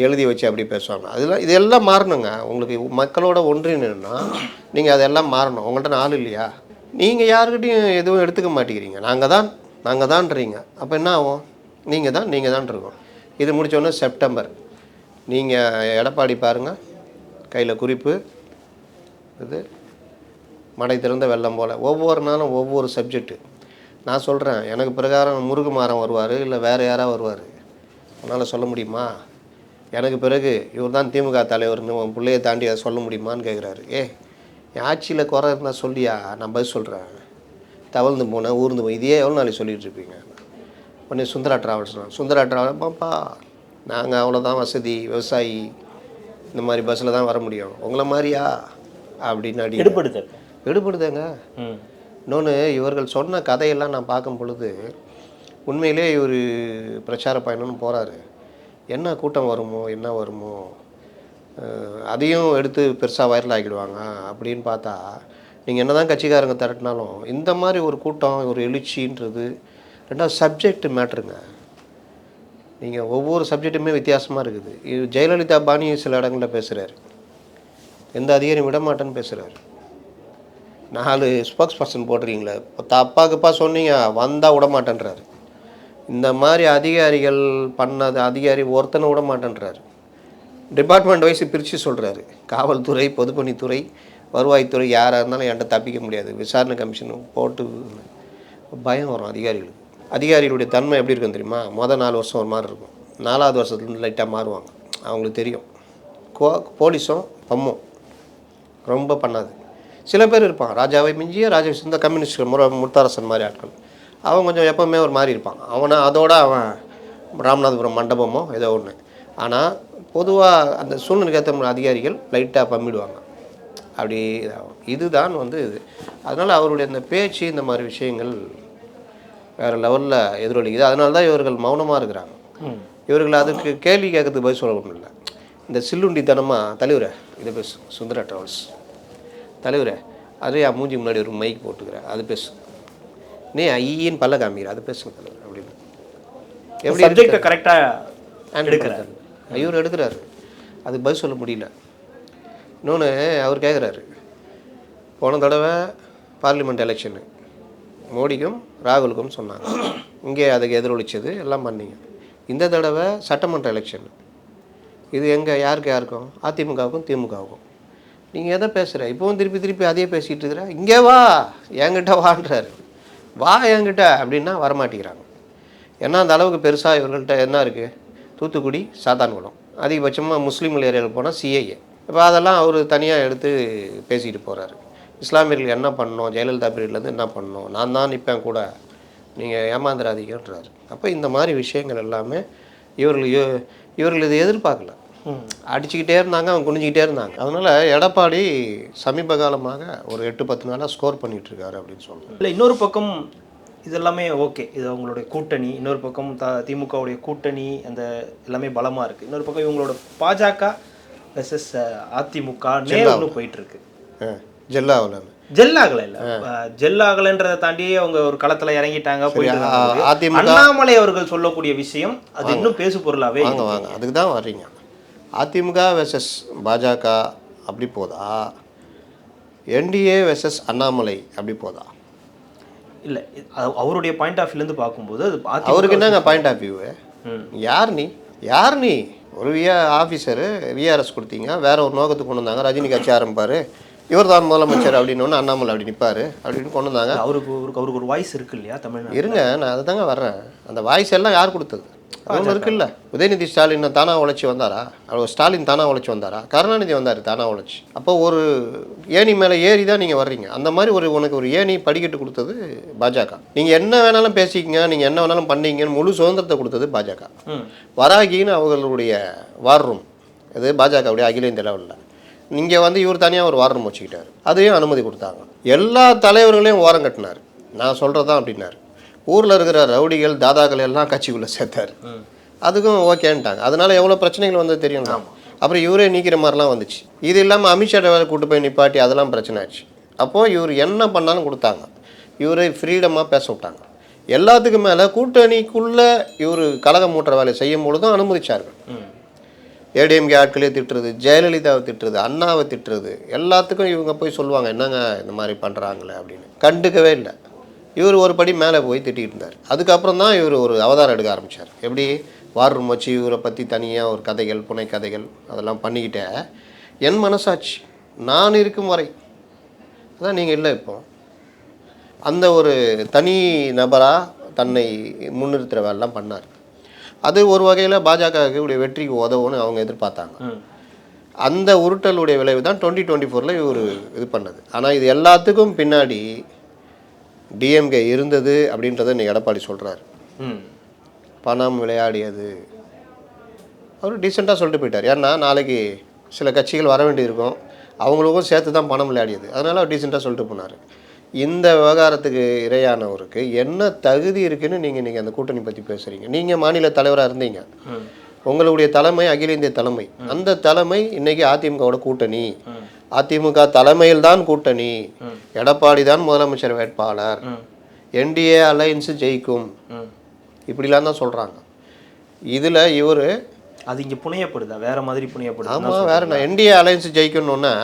எழுதி வச்சு அப்படி பேசுவாங்க. இதெல்லாம் மாறணுங்க. உங்களுக்கு மக்களோட ஒன்றிணைன்னா நீங்கள் அதெல்லாம் மாறணும். உங்கள்கிட்ட ஆள் இல்லையா, நீங்கள் யாருக்கிட்டையும் எதுவும் எடுத்துக்க மாட்டேங்கிறீங்க, நாங்கள் தான்றீங்க. அப்போ என்ன ஆகும், நீங்கள் தான் இருக்கோம். இது முடித்தோடனே செப்டம்பர் நீங்கள் எடப்பாடி பாருங்கள், கையில் குறிப்பு, இது மடை திறந்த வெள்ளம் போல் ஒவ்வொரு நாளும் ஒவ்வொரு சப்ஜெக்டு. நான் சொல்கிறேன், எனக்கு பிரகாரம் முருகுமாறன் வருவார், இல்லை வேறு யாராவது வருவார், அதனால் சொல்ல முடியுமா? எனக்கு பிறகு இவர் தான் திமுக தலைவர்னு உன் பிள்ளையை தாண்டி அதை சொல்ல முடியுமான்னு கேட்குறாரு. என் ஆட்சியில் குறை இருந்தால் சொல்லியா, நான் பதில் சொல்கிறேன். தவழ்ந்து போனேன், ஊர்ந்து போய் இதையே எவ்வளோ நாளைக்கு சொல்லிகிட்டு இருப்பீங்க. உடனே சுந்தரா டிராவல்ஸ் பாப்பா, நாங்கள் அவ்வளோதான் வசதி, விவசாயி, இந்த மாதிரி பஸ்ஸில் தான் வர முடியும், உங்களை மாதிரியா அப்படின்னு அடி எடுபடுதாங்க. இன்னொன்று, இவர்கள் சொன்ன கதையெல்லாம் நான் பார்க்கும் பொழுது உண்மையிலே இவர் பிரச்சார பயணம்னு போகிறாரு, என்ன கூட்டம் வருமோ அதையும் எடுத்து பெருசாக வைரல் ஆகிடுவாங்க அப்படின்னு பார்த்தா, நீங்கள் என்ன தான் கட்சிக்காரங்க திரட்டினாலும் இந்த மாதிரி ஒரு கூட்டம், ஒரு எழுச்சின்றது. ரெண்டாவது சப்ஜெக்ட் மேட்ருங்க. நீங்கள் ஒவ்வொரு சப்ஜெக்ட்டுமே வித்தியாசமாக இருக்குது. இது ஜெயலலிதா பாணி சில இடங்களில் பேசுகிறாரு, எந்த அதிகாரியும் விடமாட்டேன்னு பேசுகிறாரு. 4 ஸ்போக்ஸ் பர்சன் போடுறீங்களே, அப்பாக்குப்பா சொன்னீங்க, வந்தால் விடமாட்டேன்றாரு. இந்த மாதிரி அதிகாரிகள் பண்ணது, அதிகாரி ஒருத்தனை விட மாட்டேன்றாரு. டிபார்ட்மெண்ட் வைஸ் பிரித்து சொல்கிறாரு, காவல்துறை, பொதுப்பணித்துறை, வருவாய்த்துறை, யாராக இருந்தாலும் என்கிட்ட தப்பிக்க முடியாது, விசாரணை கமிஷன் போட்டு பயம் வரும் அதிகாரிகளுக்கு. அதிகாரிகளுடைய தன்மை எப்படி இருக்குன்னு தெரியுமா? மொதல் 4 வருஷம் ஒரு மாதிரி இருக்கும், 4ஆவது வருஷத்துலேருந்து லைட்டாக மாறுவாங்க. அவங்களுக்கு தெரியும். போலீஸும் பம்மும் ரொம்ப பண்ணாது. சில பேர் இருப்பான், ராஜாவை மிஞ்சிய இந்த கம்யூனிஸ்ட் முத்தரசன் மாதிரி ஆட்கள், அவன் கொஞ்சம் எப்போவுமே ஒரு மாதிரி இருப்பான். அவன் ராமநாதபுரம் மண்டபமோ ஏதோ ஒன்று. ஆனால் பொதுவாக அந்த சூழ்நிலைக்கு ஏற்ற அதிகாரிகள் லைட்டாக பம்மிடுவாங்க, அப்படி இதாகும். இதுதான் வந்து இது. அதனால் அவருடைய இந்த பேச்சு இந்த மாதிரி விஷயங்கள் வேறு லெவலில் எதிரொலிக்குது. அதனால தான் இவர்கள் மௌனமாக இருக்கிறாங்க. இவர்கள் அதுக்கு கேள்வி கேட்கறதுக்கு பதில் சொல்ல ஒன்றும் இல்லை. இந்த சில்லுண்டித்தனமாக தலைவரை இதை பேசு, சுந்தரா ட்ராவல்ஸ் தலைவரை அதே மூஞ்சி முன்னாடி ஒரு மைக் போட்டுக்கிற அது பேசு, நீ ஐயின்னு பல்ல காமிக்கிற அது பேசுங்க தலைவர் அப்படின்னு எப்படி சப்ஜெக்டை கரெக்டாக எடுக்கிறார். இவர் எடுக்கிறாரு, அதுக்கு பதில் சொல்ல முடியல. இன்னொன்று அவர் கேட்குறாரு, போன தடவை பார்லிமெண்ட் எலெக்ஷனு மோடிக்கும் ராகுலுக்கும் சொன்னாங்க, இங்கே அதுக்கு எதிரொலிச்சது எல்லாம் பண்ணீங்க. இந்த தடவை சட்டமன்ற எலெக்ஷன், இது எங்கே யாருக்கும் அதிமுகவுக்கும் திமுகவுக்கும். நீங்கள் எதை பேசுகிற இப்போவும் திருப்பி அதையே பேசிகிட்டு இருக்கிற, இங்கே வா என்கிட்ட வான்றாரு. வா என்கிட்ட அப்படின்னா வரமாட்டேங்கிறாங்க. ஏன்னா அந்த அளவுக்கு பெருசாக இவர்கள்ட்ட என்ன இருக்குது, தூத்துக்குடி சாத்தான்குளம், அதிகபட்சமாக முஸ்லீம்கள் ஏரியாவில் போனால் சிஐஏ. இப்போ அதெல்லாம் அவர் தனியாக எடுத்து பேசிக்கிட்டு போகிறாரு. இஸ்லாமியர்கள் என்ன பண்ணணும், ஜெயலலிதா பீரியட்லேருந்து என்ன பண்ணணும், நான் தான் நிற்பேன் கூட, நீங்கள் ஏமாந்துடாதீங்கன்றாரு. அப்போ இந்த மாதிரி விஷயங்கள் எல்லாமே இவர்கள் இதை எதிர்பார்க்கல. அடிச்சுக்கிட்டே இருந்தாங்க, அவங்க குனிஞ்சிக்கிட்டே இருந்தாங்க. அதனால் எடப்பாடி சமீப காலமாக ஒரு 8-10 நாளாக ஸ்கோர் பண்ணிகிட்ருக்காரு அப்படின்னு சொல்லணும். இல்லை, இன்னொரு பக்கம் இது எல்லாமே ஓகே, இது அவங்களுடைய கூட்டணி. இன்னொரு பக்கம் திமுகவுடைய கூட்டணி அந்த எல்லாமே பலமாக இருக்குது. இன்னொரு பக்கம் இவங்களோட பாஜக வெர்சஸ் அதிமுக நேரம் போயிட்டுருக்கு. ஜெல்லாகலை இல்லை, ஜெல்லாகலைன்றதை தாண்டி அவங்க ஒரு களத்தில் இறங்கிட்டாங்க. போயிட்டு அண்ணாமலை அவர்கள் சொல்லக்கூடிய விஷயம் அது இன்னும் பேசு பொருளாகவே வாங்க அதுக்கு தான் வர்றீங்க. அதிமுக வெர்சஸ் பாஜக அப்படி போதா, என்டிஏ வெர்சஸ் அண்ணாமலை அப்படி போதா? இல்லை, அவருடைய பாயிண்ட் ஆஃப் வியூலேருந்து பார்க்கும்போது அது அவருக்கு என்னங்க பாயிண்ட் ஆஃப் வியூ? யார் நீ ஒரு ஆஃபீஸரு விஆர்எஸ் கொடுத்தீங்க, வேற ஒரு நோக்கத்துக்கு கொண்டு வந்தாங்க. ரஜினி கட்சி ஆரம்பிப்பார், இவர் தான் முதலமைச்சர் அப்படின்னு அண்ணாமலை அப்படி நிற்பார் அப்படின்னு கொண்டு வந்தாங்க. அவருக்கு ஒரு வாய்ஸ் இருக்கு இல்லையா தமிழ்நாடு? இருங்க, நான் அதை தாங்க வர்றேன். அந்த வாய்ஸ் எல்லாம் யார் கொடுத்தது? ஒன்று இருக்குல்ல, உதயநிதி ஸ்டாலின் தானா உழைச்சி வந்தாரா? ஸ்டாலின் தானா உழைச்சி வந்தாரா? கருணாநிதி வந்தார் தானா உழைச்சி. அப்போ ஒரு ஏணி மேலே ஏறி தான் நீங்கள் வர்றீங்க. அந்த மாதிரி உனக்கு ஒரு ஏணி படிக்கட்டு கொடுத்தது பாஜக. நீங்கள் என்ன வேணாலும் பேசிக்கிங்க, நீங்கள் என்ன வேணாலும் பண்ணீங்கன்னு முழு சுதந்திரத்தை கொடுத்தது பாஜக. வராகின்னு அவர்களுடைய வார் ரூம், இது பாஜகவுடைய அகில இந்திய லெவலில். இங்கே இவர் தனியாக ஒரு வார் ரூம் வச்சுக்கிட்டார், அதையும் அனுமதி கொடுத்தாங்க. எல்லா தலைவர்களையும் ஓரம் கட்டினார். நான் சொல்கிறதான் அப்படின்னாரு. ஊரில் இருக்கிற ரவுடிகள் தாதாக்கள் எல்லாம் கட்சிக்குள்ளே சேர்த்தார், அதுக்கும் ஓகேன்ட்டாங்க. அதனால எவ்வளோ பிரச்சனைகள் வந்து தெரியும். அப்புறம் இவரே நீக்கிற மாதிரிலாம் வந்துச்சு. இது இல்லாமல் அமித்ஷா வேலை கூட்டு போய் நிப்பாட்டி அதெல்லாம் பிரச்சனை ஆச்சு. அப்போது இவர் என்ன பண்ணாலும் கொடுத்தாங்க, இவரை ஃப்ரீடமாக பேச விட்டாங்க. எல்லாத்துக்கும் மேலே கூட்டணிக்குள்ளே இவர் கழகம் மூட்டுற வேலையை செய்யும் பொழுதும் அனுமதிச்சார்கள். ஏடிஎம்கே ஆட்களே திட்டுறது, ஜெயலலிதாவை திட்டுறது, அண்ணாவை திட்டுறது, எல்லாத்துக்கும் இவங்க போய் சொல்லுவாங்க என்னங்க இந்த மாதிரி பண்ணுறாங்களே அப்படின்னு. கண்டுக்கவே இல்லை. இவர் ஒரு படி மேலே போய் திட்டிகிட்டு இருந்தார். அதுக்கப்புறம் தான் இவர் ஒரு அவதாரம் எடுக்க ஆரம்பித்தார். எப்படி வார் ரூம் வச்சு இவரை பற்றி தனியாக ஒரு கதைகள், புனை கதைகள் அதெல்லாம் பண்ணிக்கிட்டே என் மனசாட்சி நான் இருக்கும் வரை அதான் நீங்கள் இல்லை. இப்போ அந்த ஒரு தனி நபராக தன்னை முன்னிறுத்துகிற வேலைலாம் பண்ணார். அது ஒரு வகையில் பாஜகவுடைய வெற்றிக்கு உதவுன்னு அவங்க எதிர்பார்த்தாங்க. அந்த உருட்டலுடைய விளைவு தான் 2024 இவர் இது பண்ணது. ஆனால் இது எல்லாத்துக்கும் பின்னாடி டிஎம்கே இருந்தது அப்படின்றத இன்னைக்கு எடப்பாடி சொல்கிறார். பணம் விளையாடியது அவர் டீசெண்டாக சொல்லிட்டு போயிட்டார். ஏன்னா நாளைக்கு சில கட்சிகள் வர வேண்டியிருக்கும், அவங்களுக்கும் சேர்த்து தான் பணம் விளையாடியது. அதனால் அவர் டீசெண்டாக சொல்லிட்டு போனார். இந்த விவகாரத்துக்கு இரையானவருக்கு என்ன தகுதி இருக்குன்னு நீங்கள் அந்த கூட்டணி பற்றி பேசுகிறீங்க? நீங்கள் மாநில தலைவராக இருந்தீங்க, உங்களுடைய தலைமை அகில இந்திய தலைமை. அந்த தலைமை இன்னைக்கு அதிமுகவோட கூட்டணி, அதிமுக தலைமையில் தான் கூட்டணி, எடப்பாடி தான் முதலமைச்சர் வேட்பாளர், என்டிஏ அலையன்ஸு ஜெயிக்கும், இப்படிலாம் தான் சொல்கிறாங்க. இதில் இவர் அது இங்கே புனையப்படுதா வேற மாதிரி புனையப்படுது? ஆமாம், வேற நான் என்டிஏ அலையன்ஸ் ஜெயிக்கணுன்னா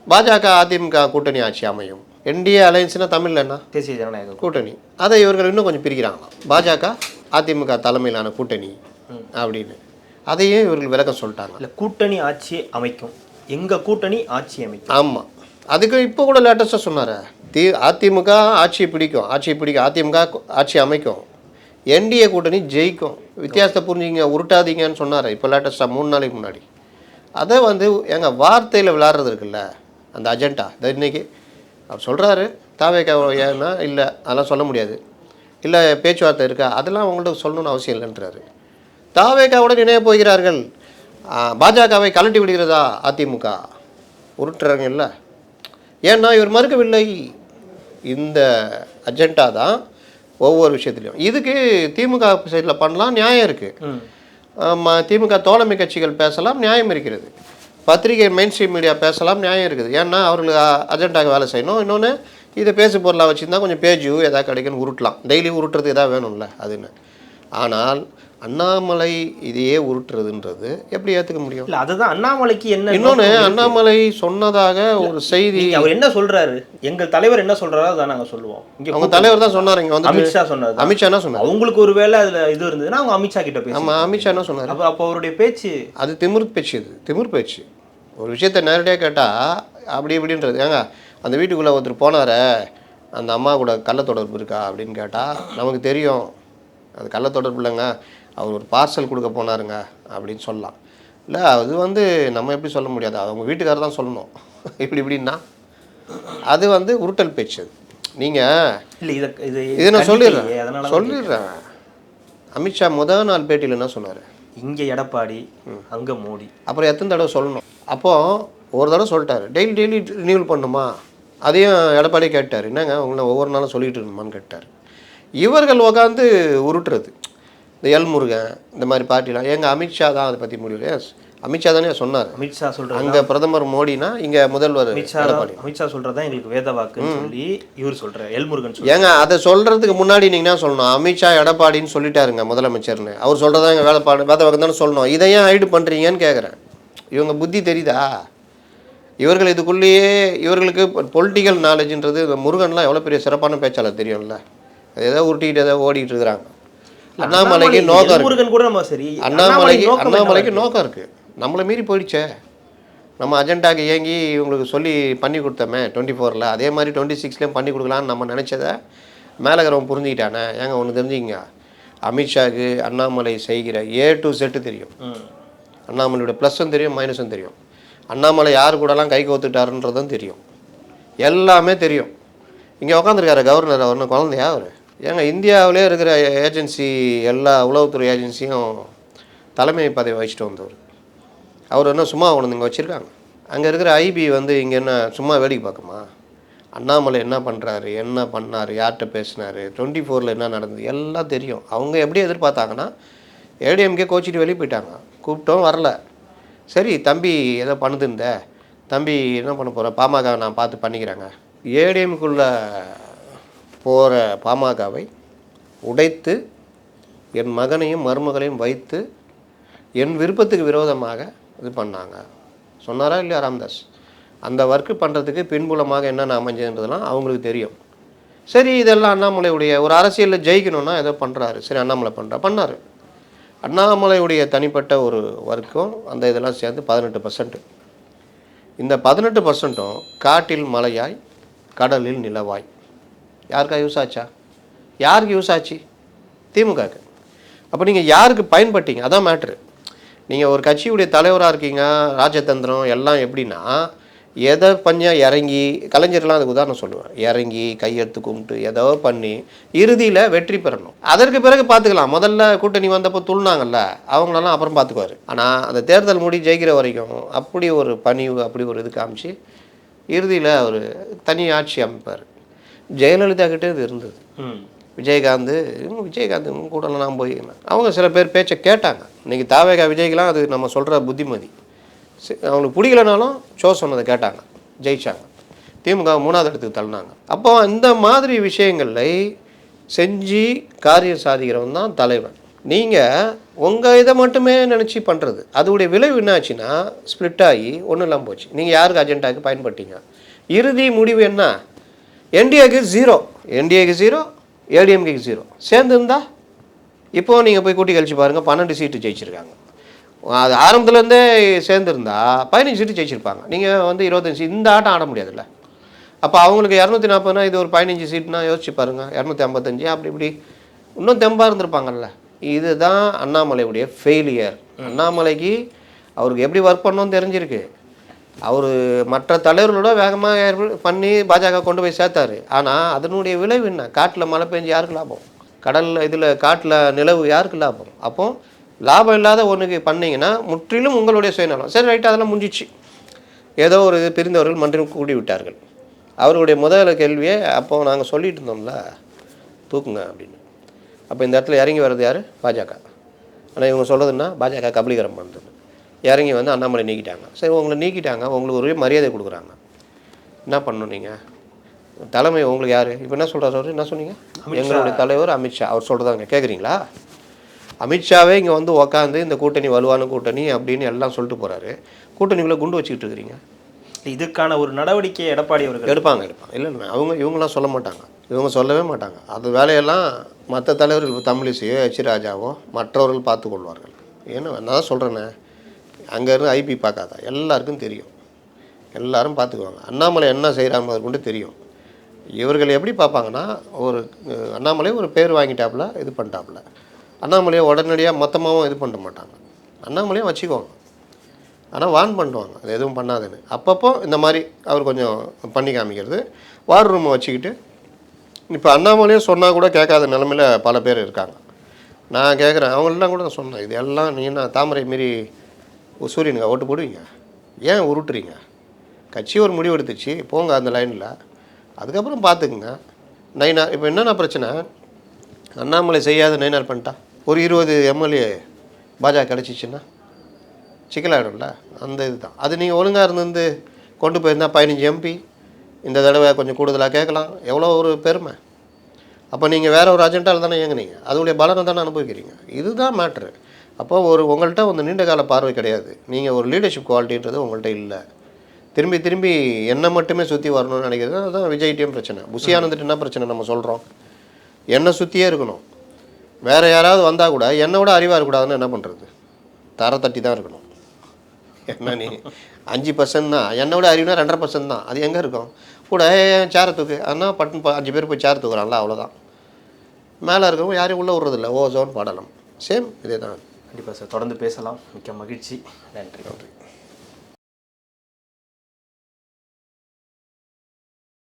பாஜக அதிமுக கூட்டணி ஆட்சி அமையும். என்டிஏ அலையன்ஸ்னால் தமிழில் என்ன? தேசிய ஜனநாயக கூட்டணி. அதை இவர்கள் இன்னும் கொஞ்சம் பிரிக்கிறாங்களாம், பாஜக அதிமுக தலைமையிலான கூட்டணி அப்படின்னு. அதையும் இவர்கள் விளக்கம் சொல்லிட்டாங்க. இல்லை, கூட்டணி ஆட்சி அமைக்கும், எங்கள் கூட்டணி ஆட்சி அமைக்கும். ஆமாம், அதுக்கு இப்போ கூட லேட்டஸ்ட்டாக சொன்னார். அதிமுக ஆட்சியை பிடிக்கும், அதிமுக ஆட்சி அமைக்கும், என்டிஏ கூட்டணி ஜெயிக்கும். வித்தியாசத்தை புரிஞ்சுங்க, உருட்டாதீங்கன்னு சொன்னார் இப்போ லேட்டஸ்ட்டாக 3 நாளைக்கு முன்னாடி. அதை எங்கள் வார்த்தையில் விளையாடுறது இருக்குல்ல, அந்த அஜெண்டா இதை இன்றைக்கி அவர் சொல்கிறாரு. தாவேக்கா ஏன்னா இல்லை அதெல்லாம் சொல்ல முடியாது, இல்லை பேச்சுவார்த்தை இருக்கா, அதெல்லாம் அவங்கள்ட்ட சொல்லணும்னு அவசியம் இல்லைன்றாரு. தாவேக்காவோட நினைவு போகிறார்கள், பாஜகவை கலட்டி விடுகிறதா அதிமுக, உருட்டுறாங்க இல்லை. ஏன்னா இவர் மறுக்கவில்லை. இந்த அஜெண்டா தான் ஒவ்வொரு விஷயத்துலையும். இதுக்கு திமுக சைடில் பண்ணலாம், நியாயம் இருக்குது. திமுக தோழமை கட்சிகள் பேசலாம், நியாயம் இருக்கிறது. பத்திரிகை மெயின் ஸ்ட்ரீம் மீடியா பேசலாம், நியாயம் இருக்குது. ஏன்னா அவர்களுக்கு அஜெண்டாக வேலை செய்யணும். இன்னொன்று இதை பேசு பொருளாக வச்சுருந்தா கொஞ்சம் பேஜ் எதாவது கிடைக்குன்னு உருட்டலாம். டெய்லி உருட்டுறது எதாவது வேணும்ல அதுன்னு. ஆனால் அண்ணாமலை இதையே உருட்டுறதுன்றது எப்படி ஏற்றுக்க முடியும்? இல்லை, அதுதான் அண்ணாமலைக்கு என்ன. இன்னொன்று, அண்ணாமலை சொன்னதாக ஒரு செய்தி, அவர் என்ன சொல்றாரு, எங்கள் தலைவர் என்ன சொல்றாரோ அதான் நாங்கள் சொல்லுவோம். இங்கே அவங்க தலைவர் தான் சொன்னார். இங்கே வந்து அமித்ஷா சொன்னார். அமித்ஷா என்ன சொன்னார்? அவங்களுக்கு ஒரு வேலை அதில் இது இருந்ததுன்னா அவங்க அமித்ஷா கிட்ட பேச. ஆமாம், அமித்ஷா என்ன சொன்னார்? அப்போ அவருடைய பேச்சு அது திமிர் பேச்சு. இது திமிர் பேச்சு. ஒரு விஷயத்தை நேரடியாக கேட்டால் அப்படி இப்படின்றது. ஏங்க அந்த வீட்டுக்குள்ளே ஒருத்தர் போனார, அந்த அம்மா கூட கள்ள தொடர்பு இருக்கா அப்படின்னு கேட்டால் நமக்கு தெரியும் அது கள்ள தொடர்பு இல்லைங்க, அவர் ஒரு பார்சல் கொடுக்க போனாருங்க அப்படின்னு சொல்லலாம். இல்லை, அது வந்து நம்ம எப்படி சொல்ல முடியாது, அவங்க வீட்டுக்காரர் தான் சொல்லணும். இப்படின்னா அது வந்து உருட்டல் பேச்சு. நீங்கள் இல்லை, இது நான் சொல்லிடுறேன். அமித்ஷா முதல் நாள் பேட்டியில் என்ன சொன்னார்? இங்கே எடப்பாடி, அங்கே மோடி. அப்புறம் எத்தனை தடவை சொல்லணும்? அப்போது ஒரு தடவை சொல்லிட்டாரு, டெய்லி ரினியூவல் பண்ணுமா? அதையும் எடப்பாடி கேட்டார், என்னங்க உங்களை ஒவ்வொரு நாளும் சொல்லிகிட்டு இருக்கணுமான்னு கேட்டார். இவர்கள் உட்காந்து உருட்டுறது. இந்த முருகன் இந்த மாதிரி பார்ட்டிலாம் எங்கள் அமித்ஷா தான் அதை பற்றி முடியல. அமித்ஷா தானே சொன்னார். அமித்ஷா சொல்கிறார் அங்கே பிரதமர் மோடினா இங்கே முதல்வர் எடப்பாடி. அமித்ஷா சொல்கிறதா எங்களுக்கு வேத வாக்குன்னு சொல்லி இவர் சொல்கிறார். முருகன் ஏங்க அதை சொல்கிறதுக்கு முன்னாடி நீங்கள் என்ன சொல்லணும்? அமித்ஷா எடப்பாடின்னு சொல்லிட்டாருங்க முதலமைச்சர்னு. அவர் சொல்கிறதா எங்கள் வேத வாக்கு தானே சொல்லணும். இதையும் ஹைடு பண்ணுறீங்கன்னு கேட்குறேன். இவங்க புத்தி தெரியுதா? இவர்கள் இதுக்குள்ளேயே இவர்களுக்கு பொலிட்டிக்கல் நாலேஜ்ன்றது, முருகன்லாம் எவ்வளோ பெரிய சிறப்பான பேச்சாளர் தெரியும்ல. அது ஏதோ உருட்டிக்கிட்டு ஏதோ ஓடிட்டு இருக்கிறாங்க. அண்ணாமலைக்கு நோக்கம் இருக்கு. அண்ணாமலைக்கு நோக்கம் இருக்குது. நம்மளை மீறி போயிடுச்சே. நம்ம அஜெண்டாக்கு இயங்கி இவங்களுக்கு சொல்லி பண்ணி கொடுத்தோமே 24ல், அதே மாதிரி 26லேயும் பண்ணி கொடுக்கலான்னு நம்ம நினச்சதை மேலகரவன் புரிஞ்சுக்கிட்டானே. ஏங்க ஒன்று தெரிஞ்சுக்கிங்க, அமித்ஷாவுக்கு அண்ணாமலை செய்கிற A to Z தெரியும். அண்ணாமலையோட ப்ளஸ்ஸும் தெரியும், மைனஸும் தெரியும். அண்ணாமலை யார் கூடலாம் கை கோத்துட்டாருன்றதும் தெரியும். எல்லாமே தெரியும். இங்கே உட்காந்துருக்காரு கவர்னர். அவர் என்ன குழந்தையா? அவர் ஏங்க இந்தியாவிலே இருக்கிற ஏஜென்சி, எல்லா உளவுத்துறை ஏஜென்சியும் தலைமை பதவி வச்சுட்டு வந்தவர். அவர் என்ன சும்மா கொண்டு இங்கே வச்சுருக்காங்க? அங்கே இருக்கிற ஐபி வந்து இங்கே என்ன சும்மா வேடிக்கை பார்க்குமா? அண்ணாமலை என்ன பண்ணுறாரு, என்ன பண்ணார், யார்கிட்ட பேசினார், 24ல் என்ன நடந்தது எல்லாம் தெரியும். அவங்க எப்படி எதிர்பார்த்தாங்கன்னா, ஏடிஎம்கே கோச்சிட்டு வெளியே போயிட்டாங்க. கூப்பிட்டோம் வரல. சரி தம்பி ஏதோ பண்ணுதுந்த தம்பி என்ன பண்ண போகிற, பாமக நான் பார்த்து பண்ணிக்கிறேங்க. ஏடிஎம்குள்ளே போகிற பாமகவை உடைத்து என் மகனையும் மருமகளையும் வைத்து என் விருப்பத்துக்கு விரோதமாக இது பண்ணாங்க. சொன்னாரா இல்லையா ராமதாஸ்? அந்த ஒர்க்கு பண்ணுறதுக்கு பின்புலமாக என்னென்ன அமைஞ்சதுன்றதுலாம் அவங்களுக்கு தெரியும். சரி இதெல்லாம் அண்ணாமலையுடைய ஒரு அரசியலில் ஜெயிக்கணும்னா ஏதோ பண்ணுறாரு. சரி அண்ணாமலை பண்ணார். அண்ணாமலையுடைய தனிப்பட்ட ஒரு ஒர்க்கும் அந்த இதெல்லாம் சேர்ந்து 18%. இந்த 18%ம் காட்டில் மலையாய் கடலில் நிலவாய். யாருக்கா யூஸ் ஆச்சா? யாருக்கு யூஸ் ஆச்சு? திமுகவுக்கு. அப்போ நீங்கள் யாருக்கு பயன்பட்டீங்க? அதான் மேட்ரு. நீங்கள் ஒரு கட்சியுடைய தலைவராக இருக்கீங்க, ராஜதந்திரம் எல்லாம் எப்படின்னா, எதை பஞ்சம் இறங்கி, கலைஞர்லாம் அதுக்கு உதாரணம் சொல்லுவேன், இறங்கி கையெடுத்து கும்பிட்டு ஏதோ பண்ணி இறுதியில் வெற்றி பெறணும். அதற்கு பிறகு பார்த்துக்கலாம். முதல்ல கூட்டணி வந்தப்போ துள்னாங்கல்ல, அவங்களெல்லாம் அப்புறம் பார்த்துக்குவார். ஆனால் அந்த தேர்தல் மூடி ஜெயிக்கிற வரைக்கும் அப்படி ஒரு பணிவு, அப்படி ஒரு இது காமிச்சு இறுதியில் அவர் தனி ஆட்சி அமைப்பார். ஜெயலலிதா கிட்டே இது இருந்தது. விஜயகாந்த் கூடலாம் நான் போயிருந்தேன். அவங்க சில பேர் பேச்சை கேட்டாங்க. இன்றைக்கி தாவேகா விஜய்க்கெலாம் அது நம்ம சொல்கிற புத்திமதி. அவங்களுக்கு பிடிக்கலனாலும் சொன்னதை கேட்டாங்க, ஜெயிச்சாங்க. திமுக 3வது இடத்துக்கு தள்ளினாங்க. அப்போ இந்த மாதிரி விஷயங்களை செஞ்சு காரியம் சாதிக்கிறவன் தான் தலைவன். நீங்கள் உங்கள் இதை மட்டுமே நினச்சி பண்ணுறது, அதோடைய விளைவு என்ன ஆச்சுன்னா ஸ்ப்ளிட் ஆகி ஒன்றும் இல்லாமல் போச்சு. நீங்கள் யாருக்கு அஜெண்டாவுக்கு பயன்பட்டீங்க? இறுதி முடிவு என்ன? என்டிஏக்கு 0, ஏடிஎம்கேக்கு 0 சேர்ந்துருந்தா இப்போது நீங்கள் போய் கூட்டி கழிச்சு பாருங்கள், 12 சீட்டு ஜெயிச்சிருக்காங்க. அது ஆரம்பத்துலேருந்தே சேர்ந்துருந்தா 15 சீட்டு ஜெயிச்சிருப்பாங்க. நீங்கள் வந்து 25 சீட், இந்த ஆட்டம் ஆட முடியாதுல்ல. அப்போ அவங்களுக்கு 240னா இது ஒரு 15 சீட்னா யோசிச்சு பாருங்கள், 255 அப்படி இப்படி இன்னும் தெம்பாக இருந்திருப்பாங்கல்ல. இதுதான் அண்ணாமலையுடைய ஃபெயிலியர். அண்ணாமலைக்கு அவருக்கு எப்படி ஒர்க் பண்ணணும்னு தெரிஞ்சிருக்கு. அவர் மற்ற தலைவர்களோட வேகமாக பண்ணி பாஜக கொண்டு போய் சேர்த்தாரு. ஆனால் அதனுடைய விளைவு என்ன? காட்டில் மழை பெஞ்சு யாருக்கு லாபம்? கடலில் இதில் காட்டில் நிலவு யாருக்கு லாபம்? அப்போ லாபம் இல்லாத ஒன்றுக்கு பண்ணிங்கன்னா முற்றிலும் உங்களுடைய சுயநலம். சரி ரைட்டு, அதெல்லாம் முடிஞ்சிச்சு. ஏதோ ஒரு பிரிந்தவர்கள் மன்றம் கூடி விட்டார்கள். அவருடைய முதல் கேள்வியே அப்போ நாங்கள் சொல்லிட்டு இருந்தோம்ல தூக்குங்க அப்படின்னு. அப்போ இந்த இடத்துல இறங்கி வர்றது யார்? பாஜக. ஆனால் இவங்க சொல்கிறதுன்னா பாஜக கபலீகரம் பண்ணுறது. இறங்கி வந்து அண்ணாமலை நீக்கிட்டாங்க. சரி, உங்களை நீக்கிட்டாங்க, உங்களுக்கு ஒரு மரியாதை கொடுக்குறாங்க, என்ன பண்ணணும் நீங்கள்? தலைமை உங்களுக்கு யார்? இப்போ என்ன சொல்கிறார் அவர்? என்ன சொன்னீங்க? எங்களுடைய தலைவர் அமித்ஷா. அவர் சொல்கிறதாங்க கேட்குறீங்களா? அமித்ஷாவே இங்கே வந்து உக்காந்து இந்த கூட்டணி வலுவான கூட்டணி அப்படின்னு எல்லாம் சொல்லிட்டு போகிறாரு. கூட்டணிக்குள்ளே குண்டு வச்சுக்கிட்டு இருக்கிறீங்க. இதுக்கான ஒரு நடவடிக்கை எடப்பாடி அவர்கள் எடுப்பாங்க. இல்லை இவங்களாம் சொல்ல மாட்டாங்க, இவங்க சொல்லவே மாட்டாங்க. அது வேலையெல்லாம் மற்ற தலைவர்கள் தமிழிசையோ எச் ராஜாவோ மற்றவர்கள் பார்த்து கொள்வார்கள். ஏன்னா நான் சொல்கிறேன்னே, அங்கேருந்து ஐபி பார்க்காதா, எல்லாருக்கும் தெரியும், எல்லாரும் பார்த்துக்குவாங்க. அண்ணாமலை என்ன செய்கிறாங்க கொண்டு தெரியும். இவர்கள் எப்படி பார்ப்பாங்கன்னா, ஒரு அண்ணாமலை ஒரு பேர் வாங்கிட்டாப்புல, இது பண்ணிட்டாப்புல, அண்ணாமலையை உடனடியாக மொத்தமாகவும் இது பண்ண மாட்டாங்க. அண்ணாமலையும் வச்சுக்குவாங்க, ஆனால் வான் பண்ணுவாங்க அது எதுவும் பண்ணாதுன்னு. அப்பப்போ இந்த மாதிரி அவர் கொஞ்சம் பண்ணி காமிக்கிறது. வார் ரூமை வச்சுக்கிட்டு இப்போ அண்ணாமலையும் சொன்னால் கூட கேட்காத நிலமையில் பல பேர் இருக்காங்க. நான் கேட்குறேன், அவங்களெலாம் கூட நான் சொன்னேன், இது எல்லாம் நீங்கள் தாமரை மாரி சூரியனுங்க ஓட்டு போடுவீங்க, ஏன் உருட்டுறீங்க? கட்சி ஒரு முடிவு எடுத்துச்சு, போங்க அந்த லைனில், அதுக்கப்புறம் பார்த்துக்குங்க. நைனார் இப்போ என்னென்ன பிரச்சனை, அண்ணாமலை செய்யாத நைனார் பண்ணிட்டா ஒரு 20 எம்எல்ஏ பாஜக கிடச்சிச்சின்னா சிக்கலாகிடும்ல. அந்த இது தான் அது. நீங்கள் ஒழுங்காக இருந்து கொண்டு போயிருந்தால் 15 எம்பி இந்த தடவை கொஞ்சம் கூடுதலாக கேட்கலாம், எவ்வளோ ஒரு பெருமை. அப்போ நீங்கள் வேறு ஒரு அஜெண்டாவில் தானே இயங்குனீங்க, அதோடைய பலனை தானே அனுபவிக்கிறீங்க. இதுதான் மேட்ரு. அப்போ உங்கள்கிட்ட வந்து நீண்ட கால பார்வை கிடையாது, நீங்கள் ஒரு லீடர்ஷிப் குவாலிட்டின்றது உங்கள்கிட்ட இல்லை. திரும்பி திரும்பி என்னை மட்டுமே சுற்றி வரணும்னு நினைக்கிறது. அதுதான் விஜய்கிட்டையும் பிரச்சனை. புஷி ஆனந்துட்டு என்ன பிரச்சனை நம்ம சொல்கிறோம், என்னை சுற்றியே இருக்கணும், வேறு யாராவது வந்தால் கூட என்னை விட அறிவாக இருக்கக்கூடாதுன்னு என்ன பண்ணுறது, தர தட்டி தான் இருக்கணும். என்ன நீ 5% தான், என்னை விட அறிவுனா 2.5% தான், அது எங்கே இருக்கும்? கூட சேரை தூக்கு, ஆனால் பட்டு 5 பேர் போய் சேர் தூக்குறாங்களா, அவ்வளோதான். மேலே இருக்கவங்க யாரையும் உள்ளே விட்றதில்ல, ஓசோன் பாடலாம், சேம் இதே தான். கண்டிப்பாக சார், தொடர்ந்து பேசலாம். மிக்க மகிழ்ச்சி. நன்றி. நன்றி.